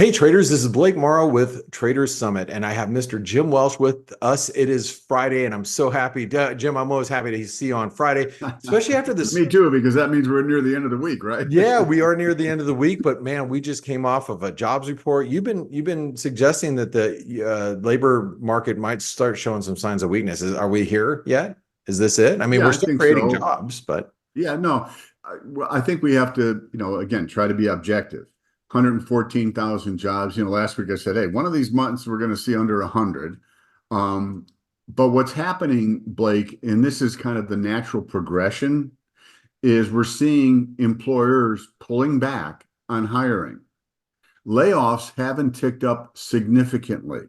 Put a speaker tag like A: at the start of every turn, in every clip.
A: Hey traders, this is Blake Morrow with Traders Summit, and I have Mr. Jim Welsh with us. It is Friday, and I'm so happy. Jim, I'm always happy to see you on Friday, especially after this.
B: Me too, because that means we're near the end of the week, right?
A: Yeah, we are near the end of the week, but man, we just came off of a jobs report. You've been suggesting that the labor market might start showing some signs of weakness. Are we here yet? Is this it? I mean,
B: Yeah,
A: we're
B: I
A: still
B: think
A: creating
B: so.
A: jobs, but
B: Yeah, no, I think we have to, again, try to be objective. 114,000 jobs. Last week I said, hey, one of these months we're going to see under 100. Um, but what's happening, Blake, and this is kind of the natural progression, is we're seeing employers pulling back on hiring. Layoffs haven't ticked up significantly,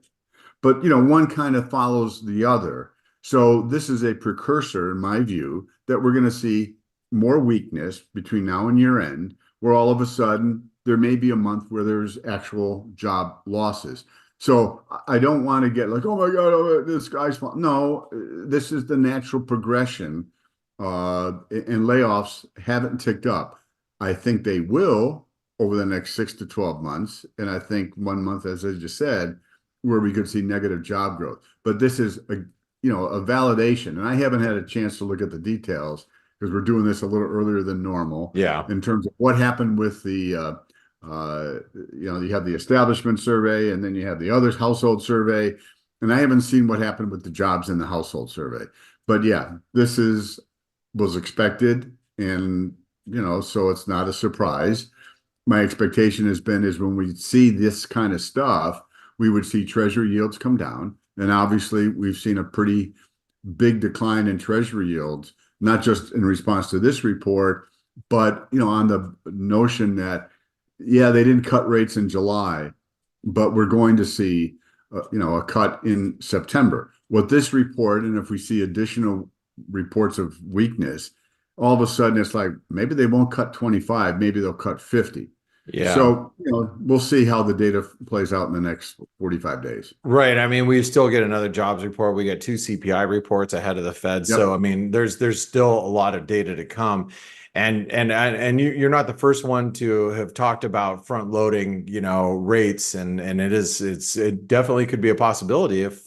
B: but one kind of follows the other. So this is a precursor, in my view, that we're going to see more weakness between now and year end, where all of a sudden there may be a month where there's actual job losses. So I don't want to get like, oh my God, this guy's falling. No, this is the natural progression, and layoffs haven't ticked up. I think they will over the next 6 to 12 months, and I think 1 month, as I just said, where we could see negative job growth. But this is a validation, and I haven't had a chance to look at the details because we're doing this a little earlier than normal
A: yeah.
B: in terms of what happened with the you have the establishment survey, and then you have the other household survey, and I haven't seen what happened with the jobs in the household survey. But yeah, was expected, and so it's not a surprise. My expectation has been is when we see this kind of stuff, we would see treasury yields come down. And obviously, we've seen a pretty big decline in treasury yields, not just in response to this report, but on the notion that, yeah, they didn't cut rates in July, but we're going to see a cut in September. What this report, and if we see additional reports of weakness, all of a sudden it's like maybe they won't cut 25, maybe they'll cut 50.
A: Yeah.
B: So, we'll see how the data plays out in the next 45 days.
A: Right. I mean, we still get another jobs report. We get two CPI reports ahead of the Fed. So,
B: Yep.
A: I mean, there's still a lot of data to come. And you're not the first one to have talked about front loading, rates, and it definitely could be a possibility if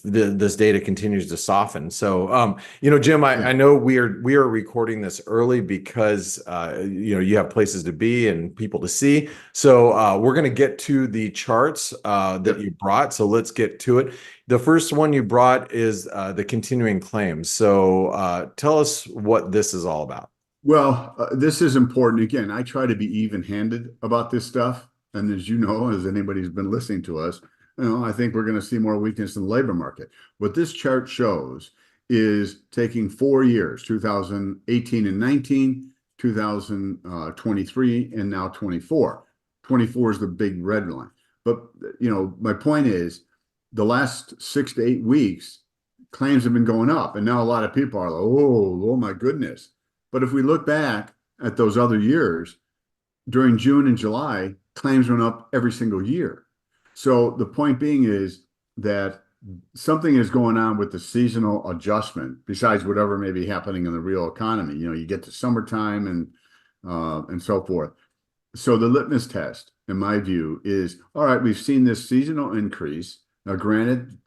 A: this data continues to soften. So, Jim, I
B: Yeah.
A: know we are recording this early because, you have places to be and people to see. So we're going to get to the charts that
B: Yep.
A: you brought. So let's get to it. The first one you brought is the continuing claims. So tell us what this is all about.
B: Well, this is important. Again, I try to be even-handed about this stuff. And as you know, as anybody who's been listening to us, I think we're going to see more weakness in the labor market. What this chart shows is taking 4 years, 2018 and 19, 2023, and now 24. 24 is the big red line. But, my point is the last 6 to 8 weeks, claims have been going up. And now a lot of people are like, oh my goodness. But if we look back at those other years, during June and July, claims went up every single year. So the point being is that something is going on with the seasonal adjustment besides whatever may be happening in the real economy. You get to summertime and so forth. So the litmus test, in my view, is all right, we've seen this seasonal increase. Now, granted,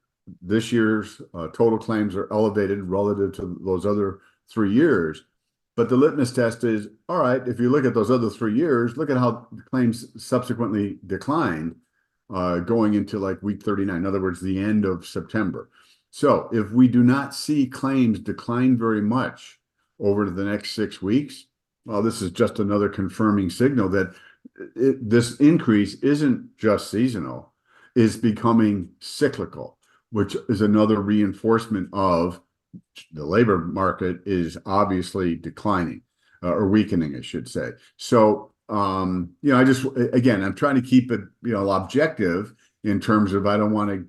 B: this year's total claims are elevated relative to those other 3 years. But the litmus test is, all right, if you look at those other 3 years, look at how claims subsequently declined going into like week 39, in other words, the end of September. So if we do not see claims decline very much over the next 6 weeks, well, this is just another confirming signal that this increase isn't just seasonal, it's becoming cyclical, which is another reinforcement of the labor market is obviously declining or weakening, I should say. So, I just, again, I'm trying to keep it, objective in terms of I don't want to,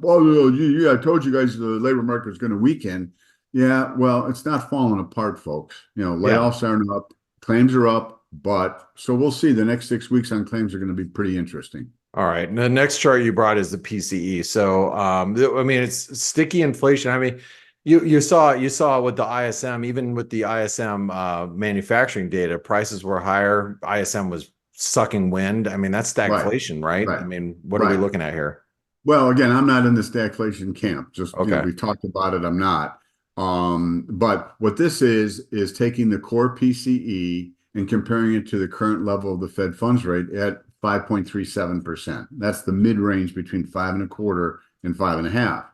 B: well, yeah, I told you guys the labor market is going to weaken. Yeah, well, it's not falling apart, folks. Layoffs aren't up, claims are up, but so we'll see. The next 6 weeks on claims are going to be pretty interesting.
A: All right. And the next chart you brought is the PCE. So, I mean, it's sticky inflation. I mean, You saw with the ISM, even with the ISM manufacturing data, prices were higher. ISM was sucking wind. I mean, that's
B: Right,
A: stagflation, right? I
B: right,
A: mean, what are we
B: right.
A: looking at here?
B: Well, again, I'm not in the stagflation camp. Just,
A: Okay.
B: we talked about it. I'm not. But what this is taking the core PCE and comparing it to the current level of the Fed funds rate at 5.37%. That's the mid-range between 5.25 and 5.5.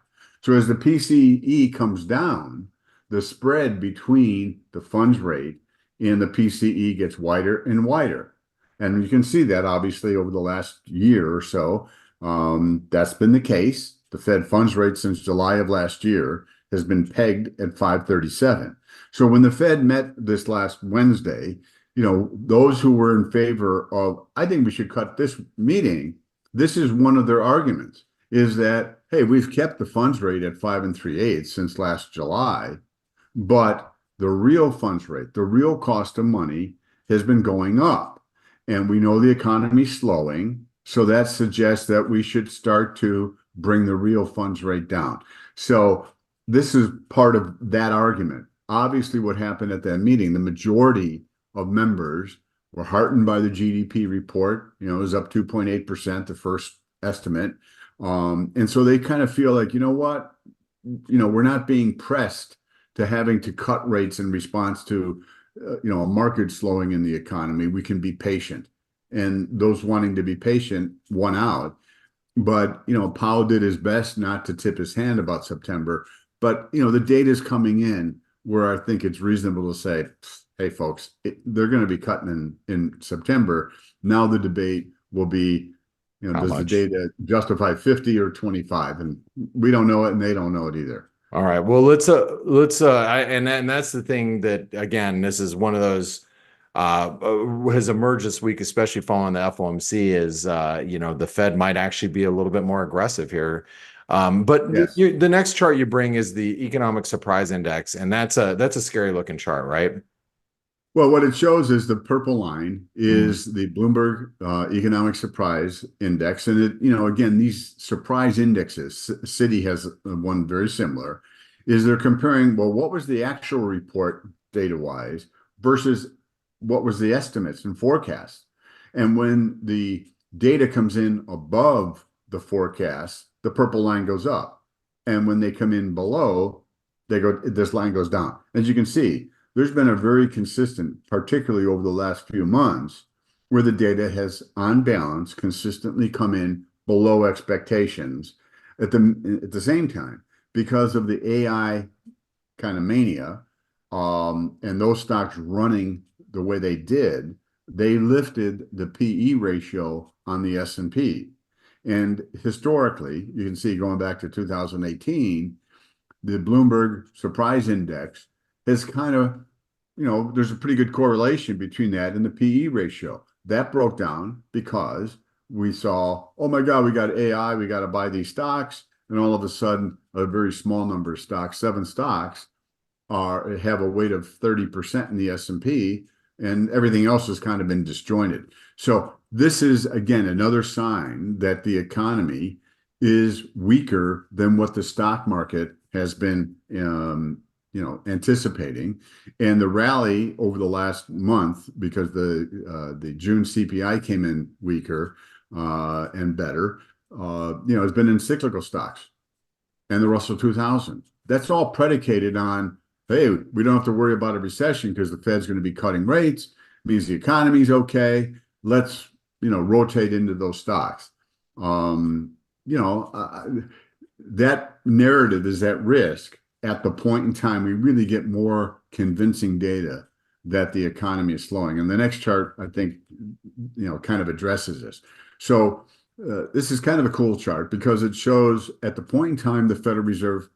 B: So as the PCE comes down, the spread between the funds rate and the PCE gets wider and wider. And you can see that obviously over the last year or so. That's been the case. The Fed funds rate since July of last year has been pegged at 537. So when the Fed met this last Wednesday, those who were in favor of, I think we should cut this meeting, this is one of their arguments, is that, hey, we've kept the funds rate at 5 3/8 since last July, but the real funds rate, the real cost of money has been going up. And we know the economy's slowing. So that suggests that we should start to bring the real funds rate down. So this is part of that argument. Obviously, what happened at that meeting, the majority of members were heartened by the GDP report. It was up 2.8%, the first estimate. And so they kind of feel like, you know what? We're not being pressed to having to cut rates in response to a market slowing in the economy. We can be patient, and those wanting to be patient won out. But Powell did his best not to tip his hand about September. But the data is coming in where I think it's reasonable to say, hey, folks, they're going to be cutting in September. Now the debate will be,
A: How
B: does the
A: much?
B: data justify 50 or 25? And we don't know it, and they don't know it either.
A: All right. Well, and that's the thing that, again, this is one of those has emerged this week, especially following the FOMC, is the Fed might actually be a little bit more aggressive here. But
B: Yes.
A: the next chart you bring is the economic surprise index, and that's a scary looking chart, right?
B: Well, what it shows is the purple line
A: Mhm.
B: is the Bloomberg Economic Surprise Index. And again, these surprise indexes, Citi has one very similar, is they're comparing, well, what was the actual report data-wise versus what was the estimates and forecasts. And when the data comes in above the forecast, the purple line goes up. And when they come in below, this line goes down. As you can see, there's been a very consistent, particularly over the last few months, where the data has, on balance, consistently come in below expectations. At the same time, because of the AI kind of mania, and those stocks running the way they did, they lifted the PE ratio on the S&P. And historically, you can see going back to 2018, the Bloomberg Surprise Index has kind of, there's a pretty good correlation between that and the PE ratio. That broke down because we saw, oh my God, we got AI, we got to buy these stocks. And all of a sudden, a very small number of stocks, 7 stocks, have a weight of 30% in the S&P, and everything else has kind of been disjointed. So this is, again, another sign that the economy is weaker than what the stock market has been anticipating. And the rally over the last month, because the June CPI came in weaker and better, has been in cyclical stocks and the Russell 2000. That's all predicated on, hey, we don't have to worry about a recession because the Fed's going to be cutting rates, means the economy's okay. Let's, rotate into those stocks. That narrative is at risk at the point in time we really get more convincing data that the economy is slowing. And the next chart, I think, kind of addresses this. So this is kind of a cool chart because it shows at the point in time the Federal Reserve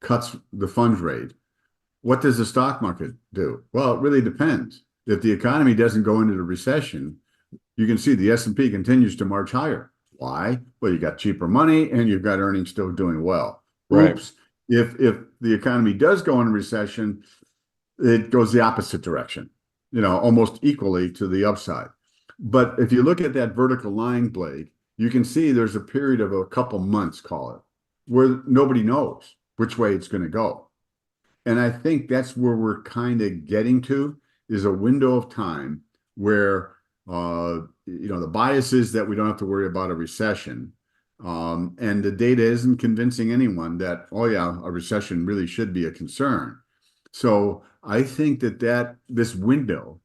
B: cuts the funds rate. What does the stock market do? Well, it really depends. If the economy doesn't go into the recession, you can see the S&P continues to march higher. Why? Well, you got cheaper money and you've got earnings still doing well.
A: Right.
B: Oops. If the economy does go into recession, it goes the opposite direction, almost equally to the upside. But if you look at that vertical line, Blake, you can see there's a period of a couple months, call it, where nobody knows which way it's going to go. And I think that's where we're kind of getting to, is a window of time where the bias is that we don't have to worry about a recession. And the data isn't convincing anyone that, oh yeah, a recession really should be a concern. So I think that this window,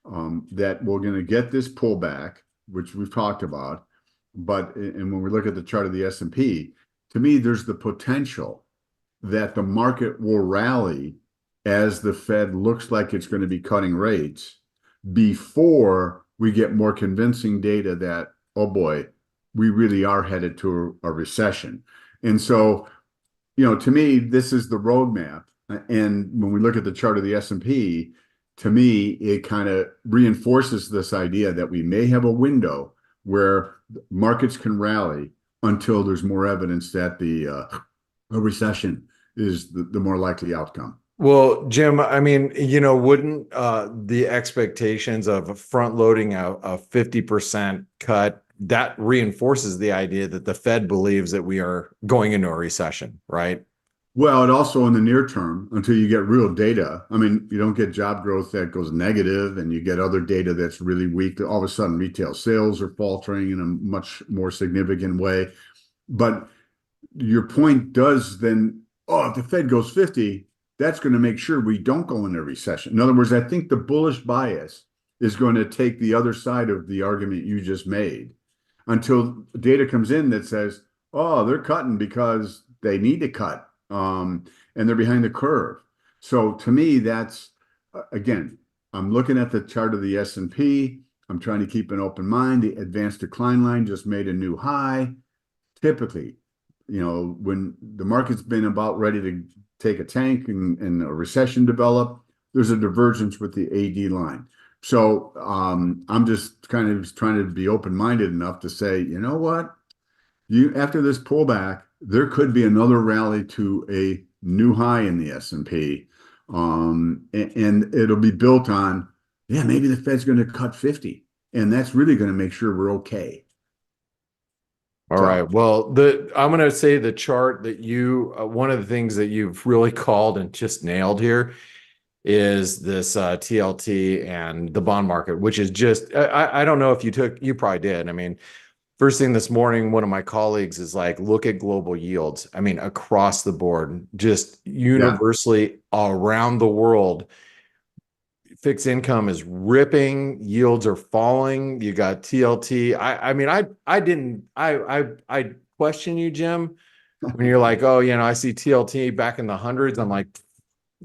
B: that we're going to get this pullback, which we've talked about, and when we look at the chart of the S&P, to me, there's the potential that the market will rally as the Fed looks like it's going to be cutting rates before we get more convincing data that, oh boy, we really are headed to a recession. And so, to me, this is the roadmap. And when we look at the chart of the S&P, to me, it kind of reinforces this idea that we may have a window where markets can rally until there's more evidence that a recession is the more likely outcome.
A: Well, Jim, I mean, wouldn't the expectations of front loading a 50% cut, that reinforces the idea that the Fed believes that we are going into a recession, right?
B: Well, and also in the near term, until you get real data, I mean, you don't get job growth that goes negative and you get other data that's really weak. All of a sudden, retail sales are faltering in a much more significant way. But your point does then, if the Fed goes 50, that's going to make sure we don't go into a recession. In other words, I think the bullish bias is going to take the other side of the argument you just made until data comes in that says, oh, they're cutting because they need to cut. And they're behind the curve. So to me, that's, again, I'm looking at the chart of the S&P. I'm trying to keep an open mind. The advanced decline line just made a new high. Typically, when the market's been about ready to take a tank and a recession develop, there's a divergence with the AD line. So I'm just kind of trying to be open-minded enough to say, you know what? After this pullback, there could be another rally to a new high in the S&P. And it'll be built on, maybe the Fed's going to cut 50. And that's really going to make sure we're okay.
A: All right. Well, I'm going to say the chart that one of the things that you've really called and just nailed here is this TLT and the bond market, which is just, I don't know if you probably did. I mean, first thing this morning, one of my colleagues is like, look at global yields. I mean, across the board, just universally around the world, fixed income is ripping, yields are falling. You got TLT. I question you, Jim, when you're like, oh, I see TLT back in the hundreds. I'm like,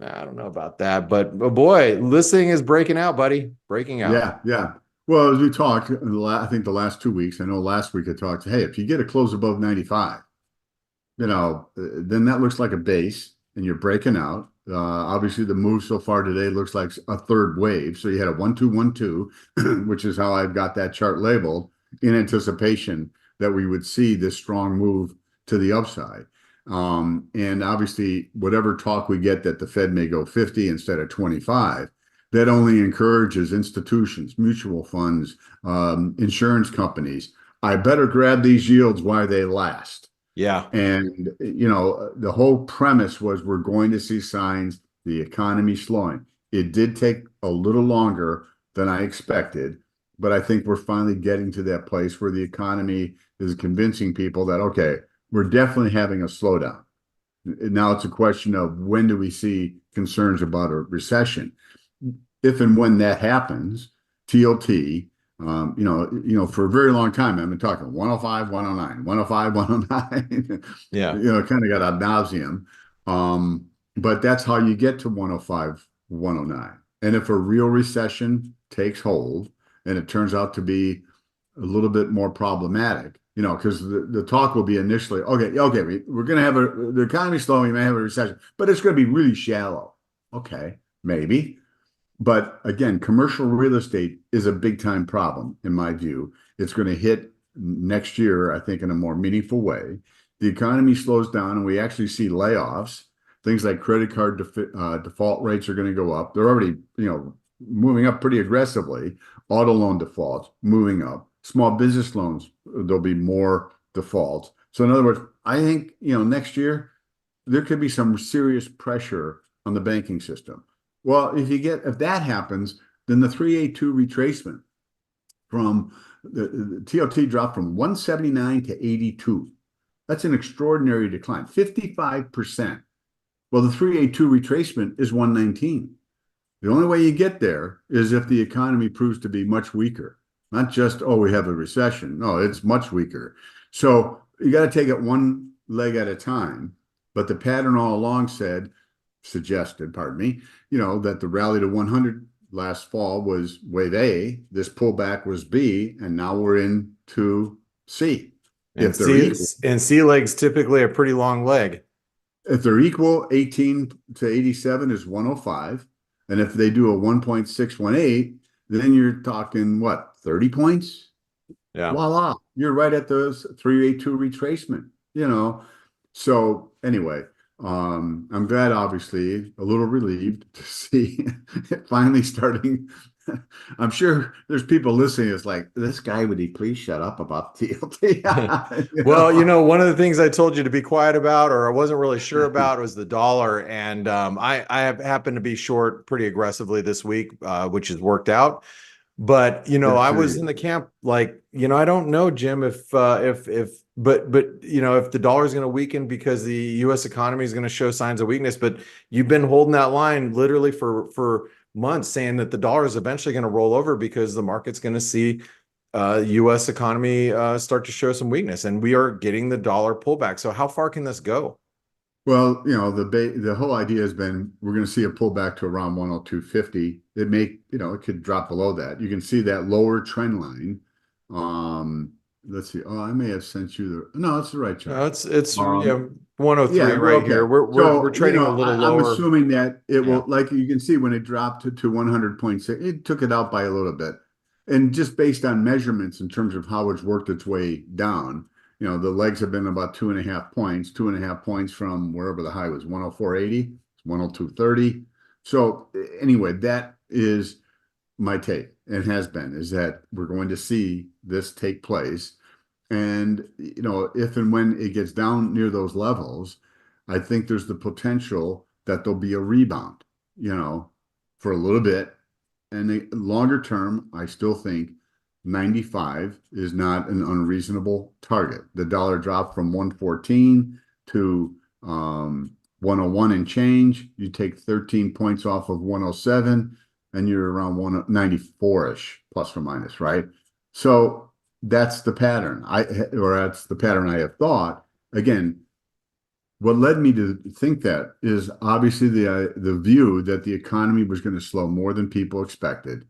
A: I don't know about that, but boy, this thing is breaking out, buddy, breaking out.
B: Yeah. Well, as we talked, I think the last 2 weeks, I know last week I talked, hey, if you get a close above 95, then that looks like a base and you're breaking out. Obviously, the move so far today looks like a third wave. So you had a 1-2-1-2, which is how I've got that chart labeled, in anticipation that we would see this strong move to the upside. And obviously, whatever talk we get that the Fed may go 50 instead of 25, that only encourages institutions, mutual funds, insurance companies. I better grab these yields while they last.
A: Yeah.
B: And, the whole premise was we're going to see signs the economy slowing. It did take a little longer than I expected, but I think we're finally getting to that place where the economy is convincing people that, okay, we're definitely having a slowdown. Now it's a question of when do we see concerns about a recession? If and when that happens, TLT, for a very long time, I've been talking 105, 109, 105, 109.
A: Yeah.
B: Kind of got ad nauseum. But that's how you get to 105, 109. And if a real recession takes hold and it turns out to be a little bit more problematic, because the talk will be initially, okay, we're going to have the economy's slowing, we may have a recession, but it's going to be really shallow. Okay, maybe. But again, commercial real estate is a big time problem, in my view. It's going to hit next year, I think, in a more meaningful way. The economy slows down and we actually see layoffs. Things like credit card default rates are going to go up. They're already, moving up pretty aggressively. Auto loan defaults moving up. Small business loans, there'll be more defaults. So in other words, I think, next year, there could be some serious pressure on the banking system. Well, if that happens, then the 382 retracement from the TLT dropped from 179 to 82. That's an extraordinary decline, 55%. Well, the 382 retracement is 119. The only way you get there is if the economy proves to be much weaker. Not just, oh, we have a recession. No, it's much weaker. So you got to take it one leg at a time. But the pattern all along suggested, pardon me, that the rally to 100 last fall was wave A, this pullback was B, and now we're into C.
A: And C leg's typically a pretty long leg.
B: If they're equal, 18 to 87 is 105. And if they do a 1.618, then you're talking what, 30 points?
A: Yeah.
B: Voila. You're right at those 382 retracement, So anyway, I'm glad, obviously, a little relieved to see it finally starting. I'm sure there's people listening. It's like, this guy, would he please shut up about TLT?
A: Well, one of the things I told you to be quiet about, or I wasn't really sure about, was the dollar. And I have happened to be short pretty aggressively this week, which has worked out. But I was in the camp like, I don't know, Jim, if the dollar is going to weaken because the U.S. economy is going to show signs of weakness. But you've been holding that line literally for months, saying that the dollar is eventually going to roll over because the market's going to see U.S. economy start to show some weakness, and we are getting the dollar pullback. So how far can this go?
B: Well, the whole idea has been we're going to see a pullback to around 102.50. It could drop below that. You can see that lower trend line. Let's see. Oh, I may have sent you no, it's the right chart.
A: No, it's 103 right
B: okay.
A: Here. We're trading a little lower.
B: I'm assuming that it will, like you can see when it dropped to 100.6, it took it out by a little bit. And just based on measurements in terms of how it's worked its way down, the legs have been about 2.5 points from wherever the high was, 104.80, 102.30. So anyway, that is my take, and has been, is that we're going to see this take place. And, if and when it gets down near those levels, I think there's the potential that there'll be a rebound, for a little bit. And longer term, I still think 95 is not an unreasonable target. The dollar dropped from 114 to 101 and change. You take 13 points off of 107, and you're around 194-ish, plus or minus, right? So that's the pattern. That's the pattern I have thought. Again, what led me to think that is obviously the view that the economy was going to slow more than people expected.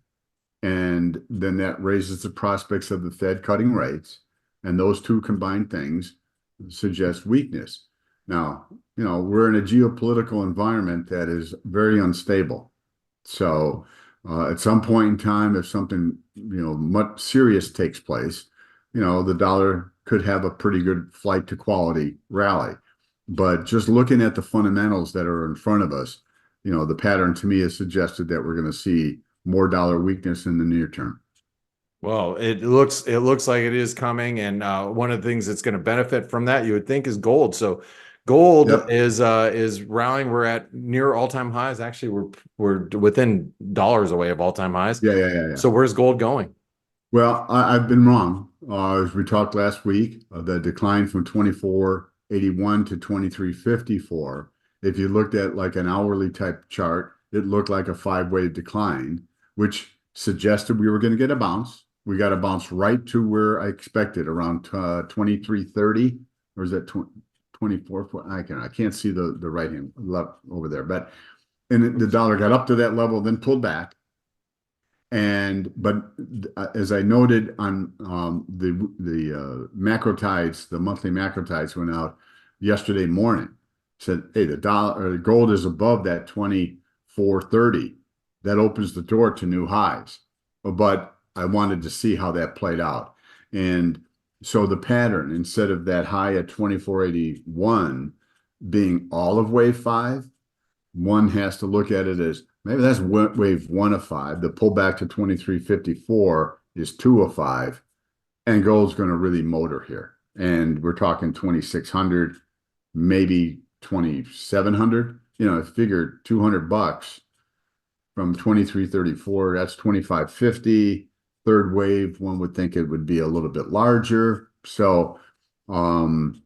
B: And then that raises the prospects of the Fed cutting rates. And those two combined things suggest weakness. Now, we're in a geopolitical environment that is very unstable. So at some point in time, if something, much serious takes place, the dollar could have a pretty good flight to quality rally. But just looking at the fundamentals that are in front of us, the pattern to me has suggested that we're going to see more dollar weakness in the near term.
A: Well, it looks like it is coming, and one of the things that's going to benefit from that, you would think, is gold. So gold is rallying. We're at near all-time highs. Actually, we're within dollars away of all-time highs.
B: Yeah.
A: So where's gold going?
B: Well, I've been wrong. As we talked last week, the decline from 24.81 to 23.54. If you looked at like an hourly type chart, it looked like a 5-wave decline, which suggested we were going to get a bounce. We got a bounce right to where I expected, around 23.30, or is that 24? I can't see the right hand left over there, and the dollar got up to that level, then pulled back. But as I noted on the macro tides, the monthly macro tides went out yesterday morning. Said, hey, the gold is above that 24.30. That opens the door to new highs. But I wanted to see how that played out. And so the pattern, instead of that high at 24.81 being all of wave 5, one has to look at it as maybe that's wave 1 of 5. The pullback to 23.54 is 2 of 5. And gold's going to really motor here. And we're talking 2,600, maybe 2,700. I figured $200 from 23.34, that's 25.50. Third wave, one would think it would be a little bit larger. So, again,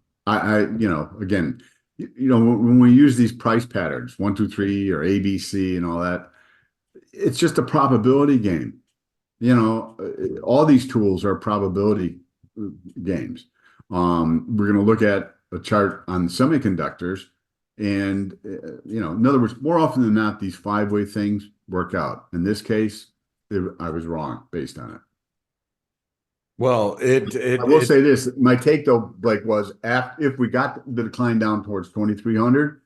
B: when we use these price patterns, 1, 2, 3, or ABC and all that, it's just a probability game. All these tools are probability games. We're going to look at a chart on semiconductors, and in other words, more often than not, these five-way things work out. In this case, I was wrong based on it.
A: Well,
B: I will say this: my take though, Blake, was if we got the decline down towards 2,300,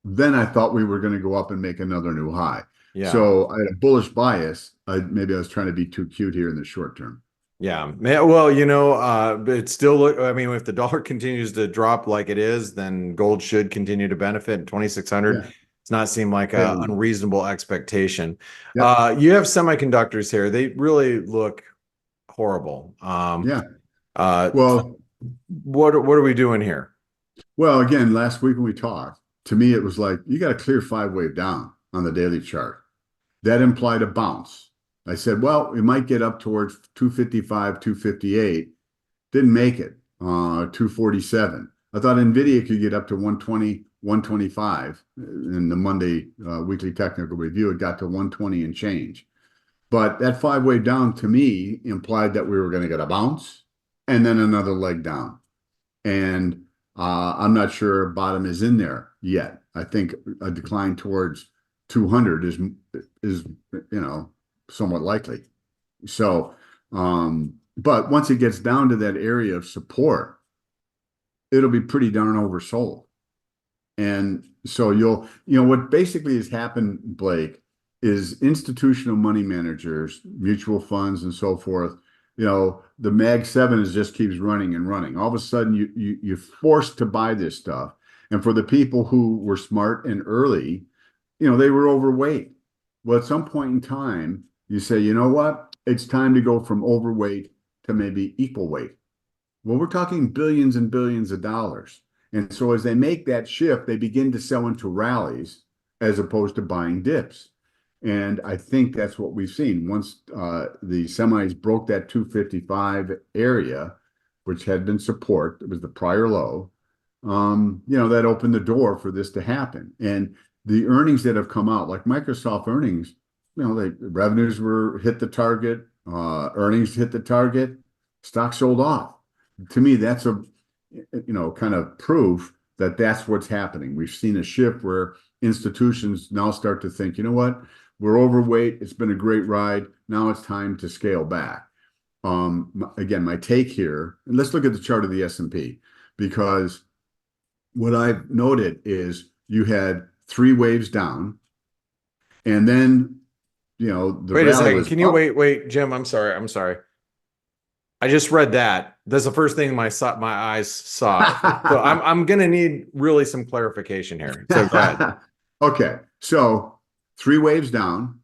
B: then I thought we were going to go up and make another new high.
A: yeah.
B: So I had a bullish bias. Maybe I was trying to be too cute here in the short term.
A: Yeah. Well, but it's still, I mean, if the dollar continues to drop like it is, then gold should continue to benefit. 2,600
B: Yeah.
A: does not seem like an unreasonable expectation.
B: Yep.
A: You have semiconductors here. They really look horrible.
B: Yeah.
A: Well, what are we doing here?
B: Well, again, last week when we talked, to me, it was like, you got a clear five-wave down on the daily chart. That implied a bounce. I said, well, we might get up towards 255, 258. Didn't make it, 247. I thought Nvidia could get up to 120, 125. In the Monday weekly technical review, it got to 120 and change. But that five-wave down to me implied that we were going to get a bounce and then another leg down. And I'm not sure bottom is in there yet. I think a decline towards 200 is somewhat likely. So, but once it gets down to that area of support, it'll be pretty darn oversold. And so what basically has happened, Blake, is institutional money managers, mutual funds, and so forth. The Mag 7 just keeps running and running. All of a sudden, you're forced to buy this stuff. And for the people who were smart and early, they were overweight. Well, at some point in time, you say, you know what? It's time to go from overweight to maybe equal weight. Well, we're talking billions and billions of dollars. And so as they make that shift, they begin to sell into rallies as opposed to buying dips. And I think that's what we've seen. Once the semis broke that 255 area, which had been support, it was the prior low, that opened the door for this to happen. And the earnings that have come out, like Microsoft earnings, the revenues hit the target, earnings hit the target, stock sold off. To me, that's a kind of proof that that's what's happening. We've seen a shift where institutions now start to think, you know what, we're overweight. It's been a great ride. Now it's time to scale back. Again, my take here, and let's look at the chart of the S&P, because what I've noted is you had 3 waves down, and then the
A: Wait a second.
B: was
A: Can you
B: up.
A: wait, Jim? I'm sorry. I just read that. That's the first thing my eyes saw. So I'm gonna need really some clarification here. So go ahead.
B: Okay, so 3 waves down.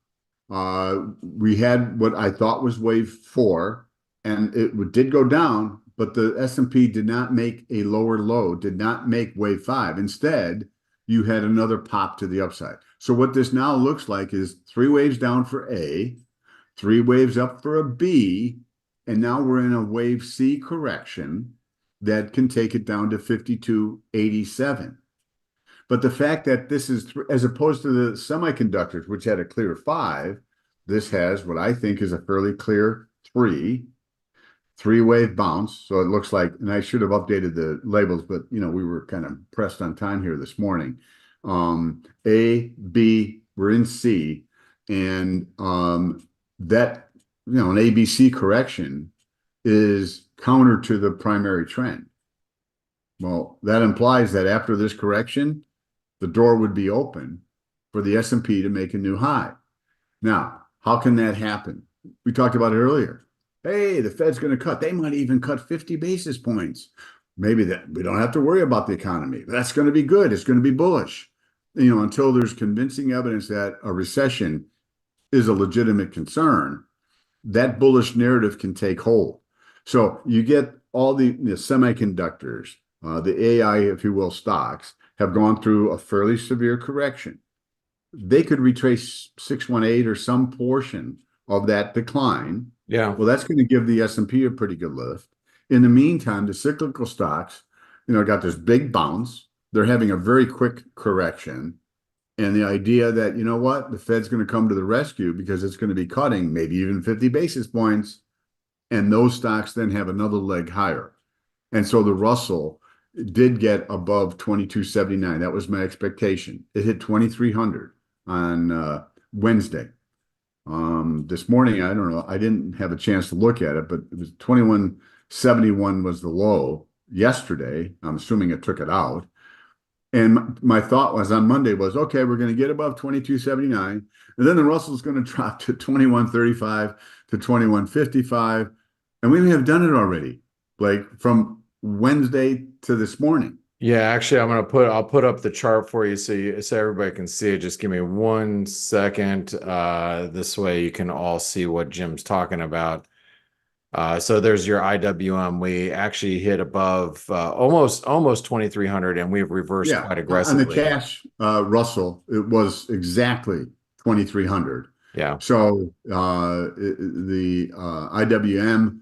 B: We had what I thought was wave 4, and it did go down, but the S&P did not make a lower low, did not make wave 5. Instead, you had another pop to the upside. So what this now looks like is 3 waves down for A, 3 waves up for a B, and now we're in a wave C correction that can take it down to 52.87. But the fact that this is, as opposed to the semiconductors, which had a clear 5, this has what I think is a fairly clear 3-wave bounce. So it looks like, and I should have updated the labels, but we were kind of pressed on time here this morning. A, B, we're in C, and that an ABC correction is counter to the primary trend. Well, that implies that after this correction, the door would be open for the S&P to make a new high. Now, how can that happen? We talked about it earlier. Hey, the Fed's going to cut. They might even cut 50 basis points. Maybe that we don't have to worry about the economy. That's going to be good. It's going to be bullish. Until there's convincing evidence that a recession is a legitimate concern, that bullish narrative can take hold. So you get all the semiconductors, the AI, if you will, stocks, have gone through a fairly severe correction. They could retrace 618 or some portion of that decline.
A: Yeah.
B: Well, that's going to give the S&P a pretty good lift. In the meantime, the cyclical stocks, got this big bounce. They're having a very quick correction. And the idea that, the Fed's going to come to the rescue because it's going to be cutting maybe even 50 basis points. And those stocks then have another leg higher. And so the Russell did get above 2279. That was my expectation. It hit 2300 on Wednesday. This morning, I don't know, I didn't have a chance to look at it, but it was 2171 was the low yesterday. I'm assuming it took it out. And my thought was on Monday was, okay, we're going to get above 2279. And then the Russell's going to drop to 2135 to 2155. And we may have done it already, Blake, from Wednesday to this morning.
A: Yeah, actually, I'll put up the chart for you so everybody can see it. Just give me 1 second. This way you can all see what Jim's talking about. So there's your IWM. We actually hit above almost 2300, and we've reversed quite aggressively.
B: On the cash Russell, it was exactly 2300.
A: Yeah.
B: So the IWM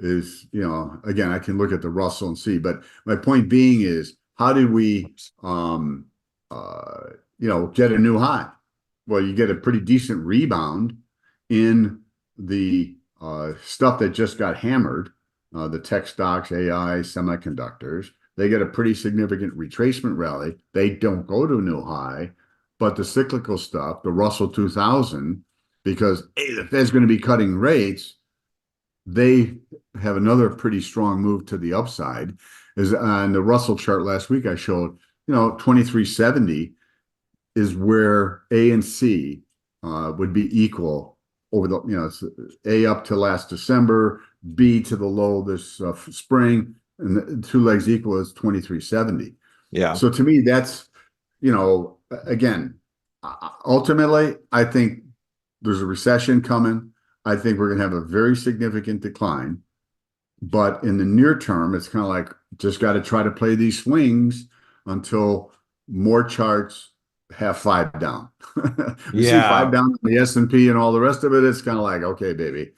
B: is, again, I can look at the Russell and see, but my point being is, how did we, get a new high? Well, you get a pretty decent rebound in the stuff that just got hammered, the tech stocks, AI, semiconductors. They get a pretty significant retracement rally. They don't go to a new high, but the cyclical stuff, the Russell 2000, because the Fed's going to be cutting rates, they have another pretty strong move to the upside. Is on the Russell chart last week I showed, 2370 is where A and C would be equal over the, it's A up to last December, B to the low this spring, and the two legs equal is 2370.
A: Yeah.
B: So to me, that's, again, ultimately, I think there's a recession coming. I think we're going to have a very significant decline. But in the near term, it's kind of like just got to try to play these swings until more charts have 5 down. You see 5 down on the S&P and all the rest of it, it's kind of like, okay, baby,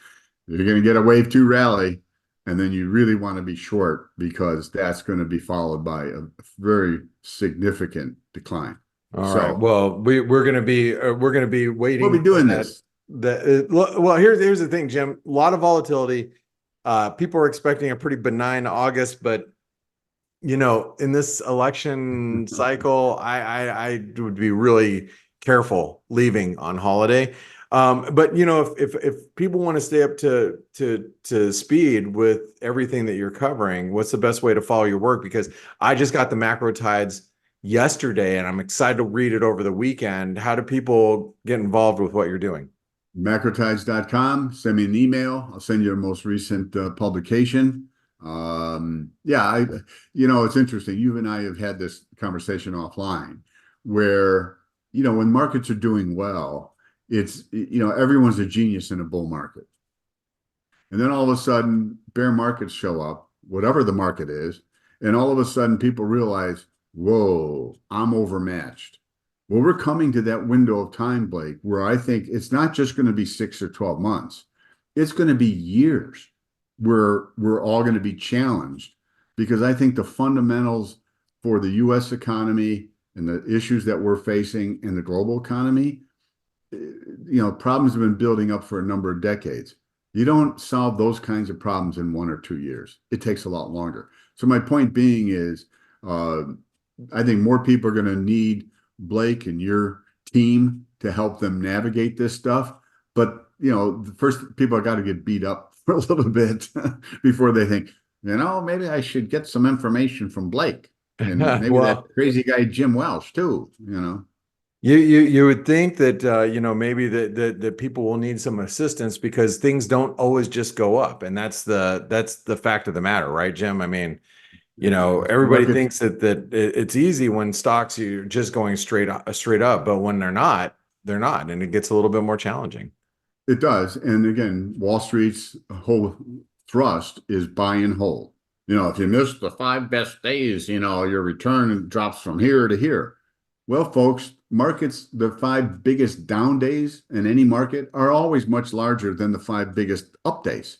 B: you're going to get a wave 2 rally, and then you really want to be short because that's going to be followed by a very significant decline.
A: All right. Well, we're going to be waiting.
B: We'll be doing this.
A: Well, here's the thing, Jim. A lot of volatility. People are expecting a pretty benign August, but in this election cycle, I would be really careful leaving on holiday. But if people want to stay up to speed with everything that you're covering, what's the best way to follow your work? Because I just got the Macro Tides yesterday, and I'm excited to read it over the weekend. How do people get involved with what you're doing?
B: Macrotides.com. Send me an email. I'll send you a most recent publication. It's interesting. You and I have had this conversation offline where, when markets are doing well, it's, everyone's a genius in a bull market. And then all of a sudden, bear markets show up, whatever the market is, and all of a sudden people realize, whoa, I'm overmatched. Well, we're coming to that window of time, Blake, where I think it's not just going to be 6 or 12 months. It's going to be years where we're all going to be challenged, because I think the fundamentals for the U.S. economy and the issues that we're facing in the global economy, problems have been building up for a number of decades. You don't solve those kinds of problems in 1 or 2 years. It takes a lot longer. So my point being is, I think more people are going to need Blake and your team to help them navigate this stuff. But, the first people have got to get beat up for a little bit before they think, maybe I should get some information from Blake, and maybe that crazy guy, Jim Welsh too,
A: You would think that, maybe that people will need some assistance, because things don't always just go up. And that's the fact of the matter, right, Jim? I mean, everybody thinks that it's easy when stocks are just going straight up, but when they're not, and it gets a little bit more challenging.
B: It does. And again, Wall Street's whole thrust is buy and hold. if you miss the 5 best days, your return drops from here to here. Well, folks, markets, the 5 biggest down days in any market are always much larger than the 5 biggest up days.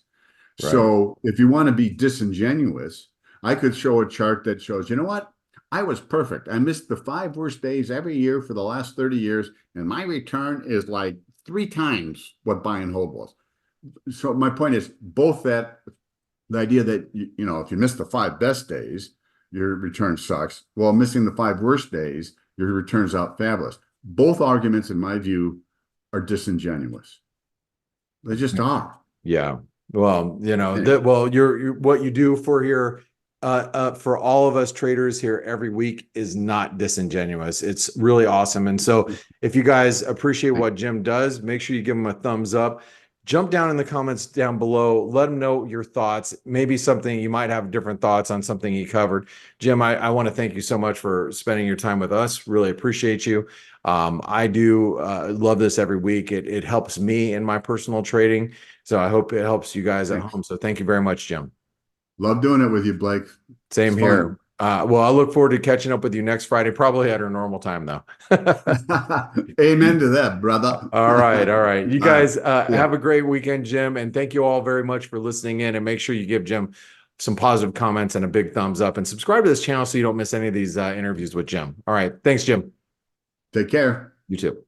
A: Right.
B: So if you want to be disingenuous, I could show a chart that shows, you know what? I was perfect. I missed the 5 worst days every year for the last 30 years, and my return is like 3 times what buy and hold was. So my point is both that the idea that, if you miss the 5 best days, your return sucks. Well, missing the 5 worst days, your return's out fabulous. Both arguments, in my view, are disingenuous. They just are.
A: Yeah. Well,
B: Anyway.
A: you're what you do for here, for all of us traders here every week is not disingenuous. It's really awesome. And so if you guys appreciate what Jim does, make sure you give him a thumbs up. Jump down in the comments down below. Let him know your thoughts. Maybe something you might have different thoughts on something he covered. Jim, I want to thank you so much for spending your time with us. Really appreciate you. I do love this every week. It helps me in my personal trading. So I hope it helps you guys at home. So thank you very much, Jim.
B: Love doing it with you, Blake.
A: Same here. Well, I look forward to catching up with you next Friday, probably at our normal time, though.
B: Amen to that, brother.
A: All right. All right. You guys
B: Yeah.
A: have a great weekend, Jim. And thank you all very much for listening in. And make sure you give Jim some positive comments and a big thumbs up. And subscribe to this channel so you don't miss any of these interviews with Jim. All right. Thanks, Jim.
B: Take care.
A: You too.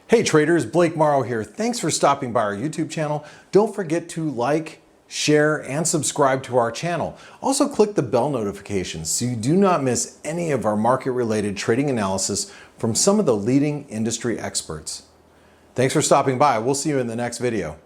A: Hey, traders. Blake Morrow here. Thanks for stopping by our YouTube channel. Don't forget to like, share, and subscribe to our channel. Also click the bell notifications so you do not miss any of our market-related trading analysis from some of the leading industry experts. Thanks for stopping by. We'll see you in the next video.